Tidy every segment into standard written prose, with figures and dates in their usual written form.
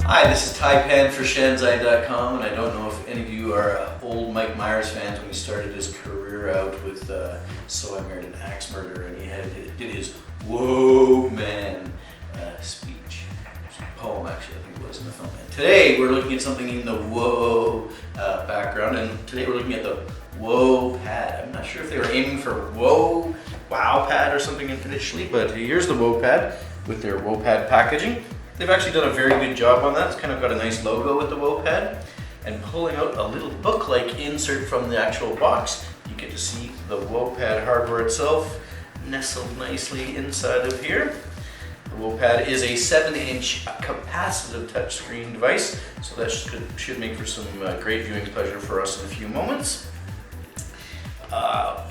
Hi, this is Tai-Pan for shanzhai.com, and I don't know if any of you are old Mike Myers fans when he started his career out with So I Married an Axe Murderer, and he did his "Whoa Man" speech. Poem, actually, I think it was in the film. And today we're looking at something in the whoa background, and today we're looking at the Wopad. I'm not sure if they were aiming for Wowpad or something initially, but here's the Wopad with their Wopad packaging. They've actually done a very good job on that. It's kind of got a nice logo with the Wopad. And pulling out a little book-like insert from the actual box, you get to see the Wopad hardware itself nestled nicely inside of here. The Wopad is a 7-inch capacitive touchscreen device, so that should make for some great viewing pleasure for us in a few moments.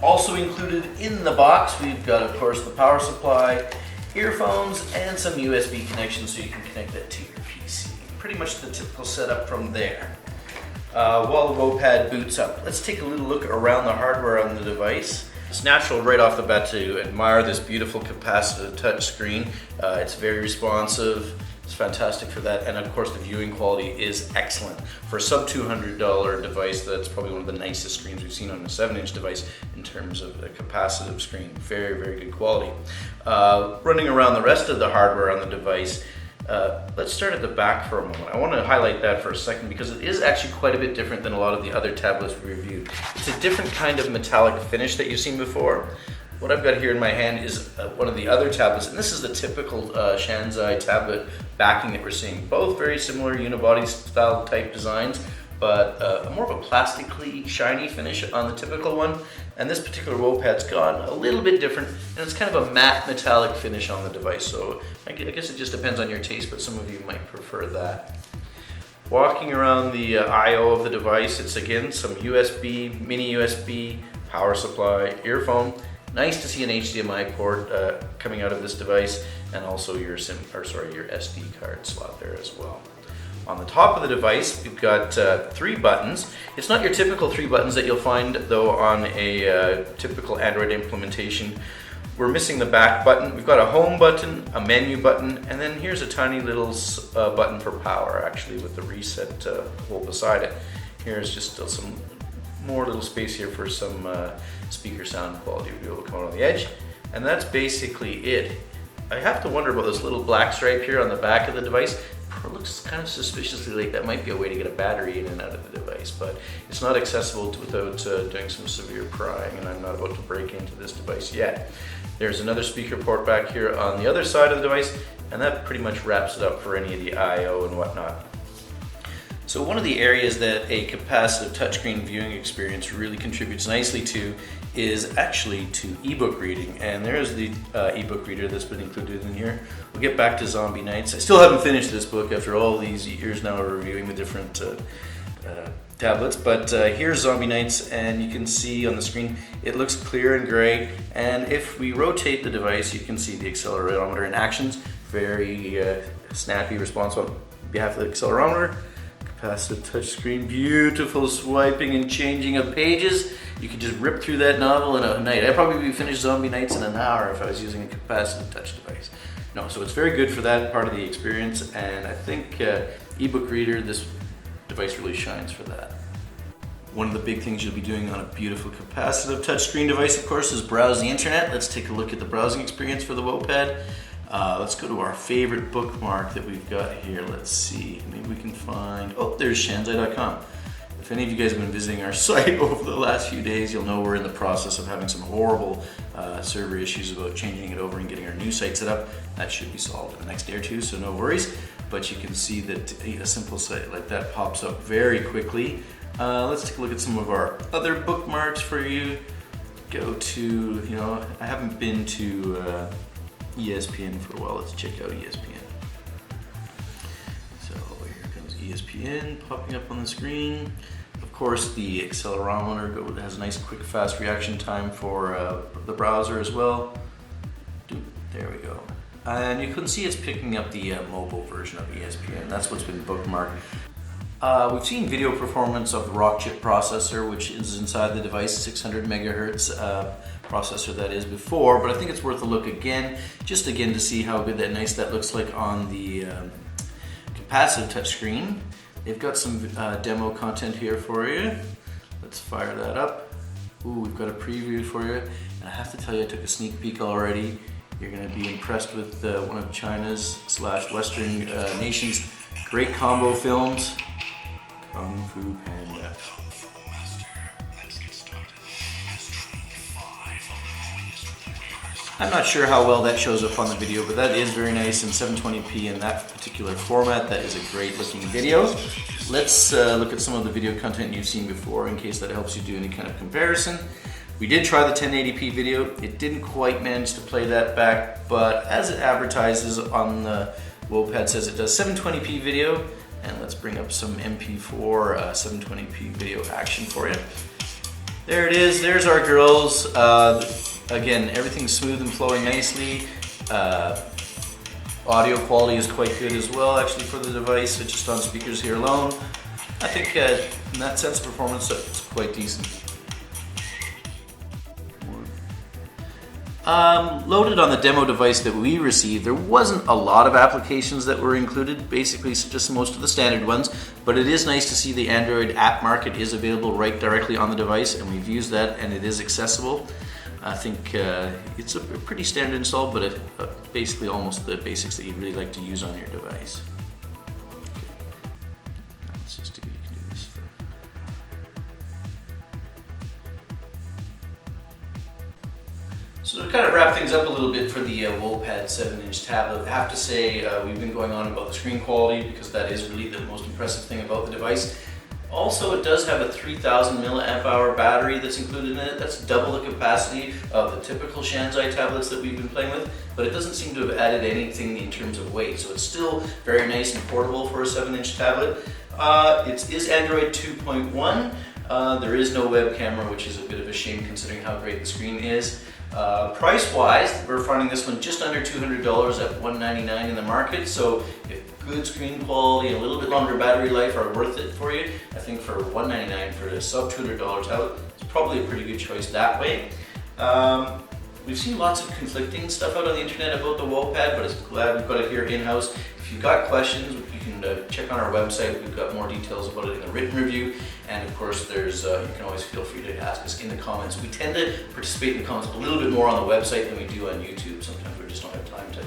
Also included in the box, we've got, of course, the power supply, earphones, and some USB connections so you can connect that to your PC. Pretty much the typical setup from there. While the Wopad boots up, let's take a little look around the hardware on the device. It's natural right off the bat to admire this beautiful capacitive touchscreen. It's very responsive. It's fantastic for that, and of course the viewing quality is excellent. For a sub $200 device, that's probably one of the nicest screens we've seen on a 7-inch device in terms of a capacitive screen. Very, very good quality. Running around the rest of the hardware on the device, let's start at the back for a moment. I want to highlight that for a second because it is actually quite a bit different than a lot of the other tablets we reviewed. It's a different kind of metallic finish that you've seen before. What I've got here in my hand is one of the other tablets, and this is the typical shanzhai tablet backing that we're seeing. Both very similar unibody style type designs, but more of a plastically shiny finish on the typical one. And this particular Wopad's gone a little bit different, and it's kind of a matte metallic finish on the device. So I guess it just depends on your taste, but some of you might prefer that. Walking around the I/O of the device, it's again some USB, mini USB, power supply, earphone. Nice to see an HDMI port coming out of this device, and also your your SD card slot there as well. On the top of the device, we've got 3 buttons. It's not your typical 3 buttons that you'll find though on a typical Android implementation. We're missing the back button. We've got a home button, a menu button, and then here's a tiny little button for power, actually, with the reset hole beside it. Here's just still some more little space here for some speaker sound quality to be able to come out on the edge, and that's basically it. I have to wonder about this little black stripe here on the back of the device. It looks kind of suspiciously like that might be a way to get a battery in and out of the device, but it's not accessible without doing some severe prying, and I'm not about to break into this device yet. There's another speaker port back here on the other side of the device, and that pretty much wraps it up for any of the I/O and whatnot. So one of the areas that a capacitive touchscreen viewing experience really contributes nicely to is actually to ebook reading. And there's the ebook reader that's been included in here. We'll get back to Zombie Nights. I still haven't finished this book after all these years now of reviewing the different tablets, but here's Zombie Nights, and you can see on the screen it looks clear and gray, and if we rotate the device you can see the accelerometer in actions. Very snappy response on behalf of the accelerometer. Capacitive touchscreen, beautiful swiping and changing of pages. You could just rip through that novel in a night. I'd probably finish Zombie Nights in an hour if I was using a capacitive touch device. No, so it's very good for that part of the experience, and I think ebook reader, this device really shines for that. One of the big things you'll be doing on a beautiful capacitive touchscreen device, of course, is browse the internet. Let's take a look at the browsing experience for the Wopad. Let's go to our favorite bookmark that we've got here. Let's see, maybe we can find, oh, there's shanzhai.com. If any of you guys have been visiting our site over the last few days, you'll know we're in the process of having some horrible server issues about changing it over and getting our new site set up. That should be solved in the next day or two, so no worries. But you can see that a simple site like that pops up very quickly. Let's take a look at some of our other bookmarks for you. Go to, I haven't been to ESPN for a while. Let's check out ESPN. So here comes ESPN popping up on the screen. Of course, the accelerometer has a nice quick fast reaction time for the browser as well. There we go. And you can see it's picking up the mobile version of ESPN. That's what's been bookmarked. We've seen video performance of the Rockchip processor, which is inside the device, 600 megahertz processor that is before, but I think it's worth a look again, just again to see how good that looks like on the capacitive touchscreen. They've got some demo content here for you. Let's fire that up. Ooh, we've got a preview for you. And I have to tell you, I took a sneak peek already. You're going to be impressed with one of China's / Western nations' great combo films, Kung Fu Panda. I'm not sure how well that shows up on the video, but that is very nice in 720p in that particular format. That is a great looking video. Let's look at some of the video content you've seen before in case that helps you do any kind of comparison. We did try the 1080p video. It didn't quite manage to play that back, but as it advertises on the Wopad, says it does 720p video. And let's bring up some MP4 720p video action for you. There it is. There's our girls. Again, everything's smooth and flowing nicely. Audio quality is quite good as well, actually, for the device, just on speakers here alone. I think in that sense of performance, it's quite decent. Loaded on the demo device that we received, there wasn't a lot of applications that were included, basically just most of the standard ones, but it is nice to see the Android app market is available right directly on the device, and we've used that and it is accessible. I think it's a pretty standard install, but basically almost the basics that you'd really like to use on your device. Okay. Let's just see if you can do this. So to kind of wrap things up a little bit for the Wopad 7-inch tablet, I have to say we've been going on about the screen quality because that is really the most impressive thing about the device. Also, it does have a 3000 milliamp hour battery that's included in it. That's double the capacity of the typical Shanzhai tablets that we've been playing with, but it doesn't seem to have added anything in terms of weight, so it's still very nice and portable for a 7-inch tablet. It is Android 2.1. There is no web camera, which is a bit of a shame considering how great the screen is. Price-wise, we're finding this one just under $200 at $199 in the market, so if good screen quality and a little bit longer battery life are worth it for you, I think for $199 for a sub $200 tablet, it's probably a pretty good choice that way. We've seen lots of conflicting stuff out on the internet about the Wopad, but I'm glad we've got it here in-house. If you've got questions, you can check on our website. We've got more details about it in the written review. And of course, there's you can always feel free to ask us in the comments. We tend to participate in the comments a little bit more on the website than we do on YouTube. Sometimes we just don't have time to